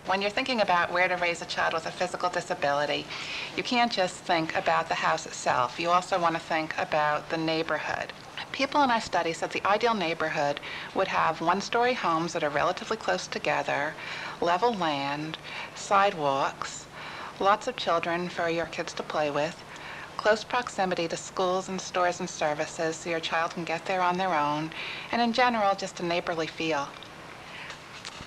When you're thinking about where to raise a child with a physical disability, you can't just think about the house itself. You also want to think about the neighborhood. People in our study said the ideal neighborhood would have one-story homes that are relatively close together, level land, sidewalks, lots of children for your kids to play with, close proximity to schools and stores and services so your child can get there on their own, and in general, just a neighborly feel.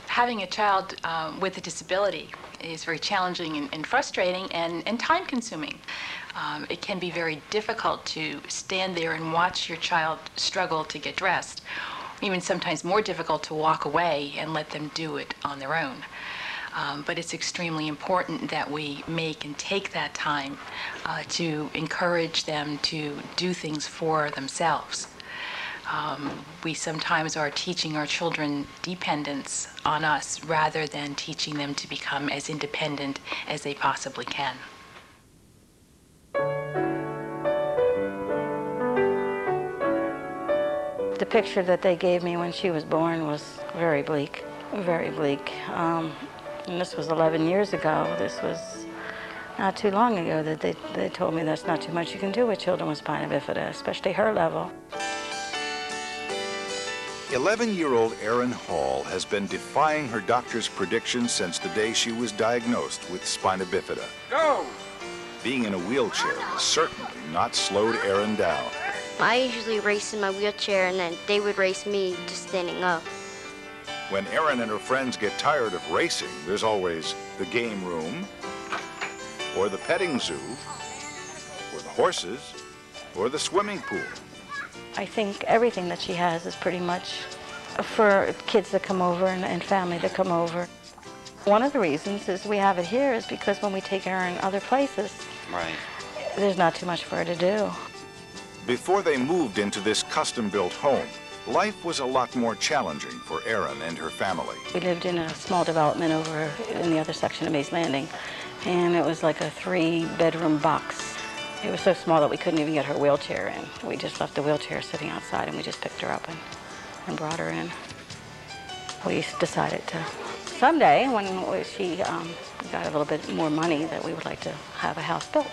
Having a child with a disability is very challenging and frustrating and time-consuming. It can be very difficult to stand there and watch your child struggle to get dressed, even sometimes more difficult to walk away and let them do it on their own. But it's extremely important that we make and take that time to encourage them to do things for themselves. We sometimes are teaching our children dependence on us rather than teaching them to become as independent as they possibly can. The picture that they gave me when she was born was very bleak, very bleak. And this was 11 years ago. This was not too long ago that they told me there's not too much you can do with children with spina bifida, especially her level. 11-year-old Erin Hall has been defying her doctor's predictions since the day she was diagnosed with spina bifida. Go! Being in a wheelchair has certainly not slowed Erin down. I usually race in my wheelchair, and then they would race me just standing up. When Erin and her friends get tired of racing, there's always the game room, or the petting zoo, or the horses, or the swimming pool. I think everything that she has is pretty much for kids that come over and family that come over. One of the reasons is we have it here is because when we take her in other places, there's not too much for her to do. Before they moved into this custom-built home, life was a lot more challenging for Erin and her family. We lived in a small development over in the other section of Mays Landing, and it was like a 3-bedroom box. It was so small that we couldn't even get her wheelchair in. We just left the wheelchair sitting outside, and we just picked her up and brought her in. We decided to, someday, when she got a little bit more money, that we would like to have a house built.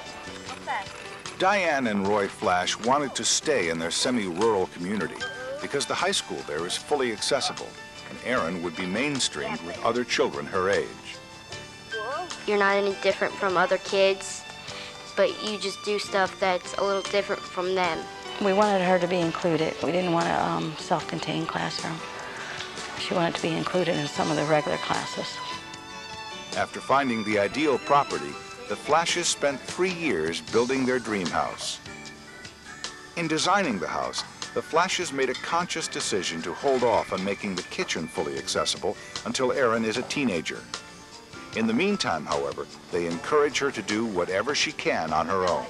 Diane and Roy Flash wanted to stay in their semi-rural community because the high school there is fully accessible, and Erin would be mainstreamed with other children her age. You're not any different from other kids, but you just do stuff that's a little different from them. We wanted her to be included. We didn't want a self-contained classroom. She wanted to be included in some of the regular classes. After finding the ideal property, the Flashes spent 3 years building their dream house. In designing the house, the Flashes made a conscious decision to hold off on making the kitchen fully accessible until Erin is a teenager. In the meantime, however, they encourage her to do whatever she can on her own.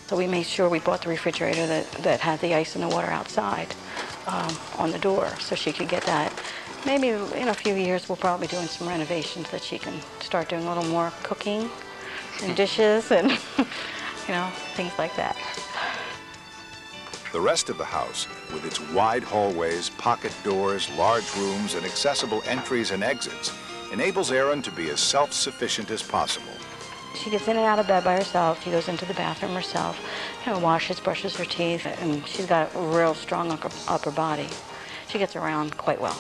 So we made sure we bought the refrigerator that had the ice and the water outside on the door so she could get that. Maybe in a few years we'll probably be doing some renovations that she can start doing a little more cooking and dishes and, you know, things like that. The rest of the house, with its wide hallways, pocket doors, large rooms, and accessible entries and exits, enables Erin to be as self-sufficient as possible. She gets in and out of bed by herself. She goes into the bathroom herself, you know, washes, brushes her teeth, and she's got a real strong upper body. She gets around quite well.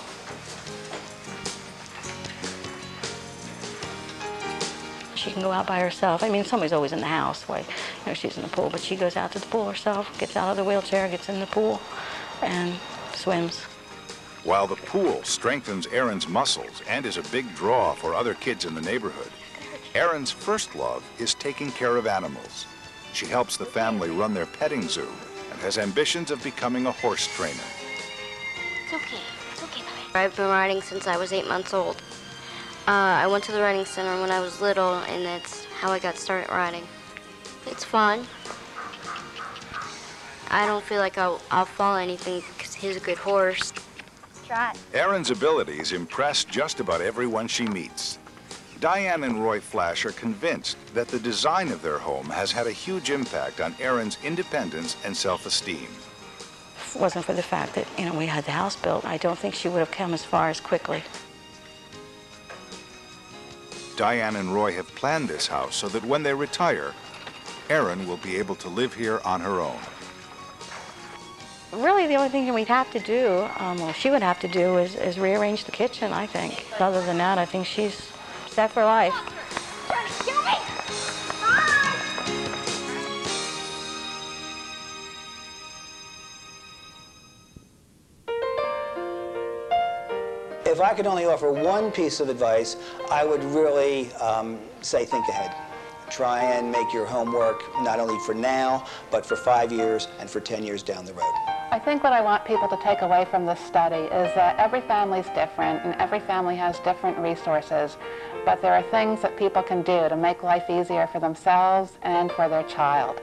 She can go out by herself. I mean, somebody's always in the house while, you know, she's in the pool, but she goes out to the pool herself, gets out of the wheelchair, gets in the pool, and swims. While the pool strengthens Erin's muscles and is a big draw for other kids in the neighborhood, Erin's first love is taking care of animals. She helps the family run their petting zoo and has ambitions of becoming a horse trainer. It's okay, Bobby. I've been riding since I was 8 months old. I went to the riding center when I was little, and that's how I got started riding. It's fun. I don't feel like I'll fall anything because he's a good horse. Erin's abilities impress just about everyone she meets. Diane and Roy Flash are convinced that the design of their home has had a huge impact on Erin's independence and self-esteem. If it wasn't for the fact that, you know, we had the house built, I don't think she would have come as far as quickly. Diane and Roy have planned this house so that when they retire, Erin will be able to live here on her own. Really, the only thing we'd have to do, well, she would have to do, is rearrange the kitchen, I think. Other than that, I think she's set for life. If I could only offer one piece of advice, I would really say think ahead. Try and make your homework not only for now, but for 5 years and for 10 years down the road. I think what I want people to take away from this study is that every family is different and every family has different resources, but there are things that people can do to make life easier for themselves and for their child.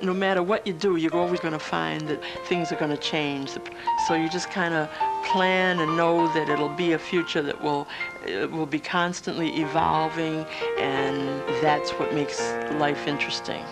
No matter what you do, you're always going to find that things are going to change. So you just kind of plan and know that it'll be a future that will be constantly evolving, and that's what makes life interesting.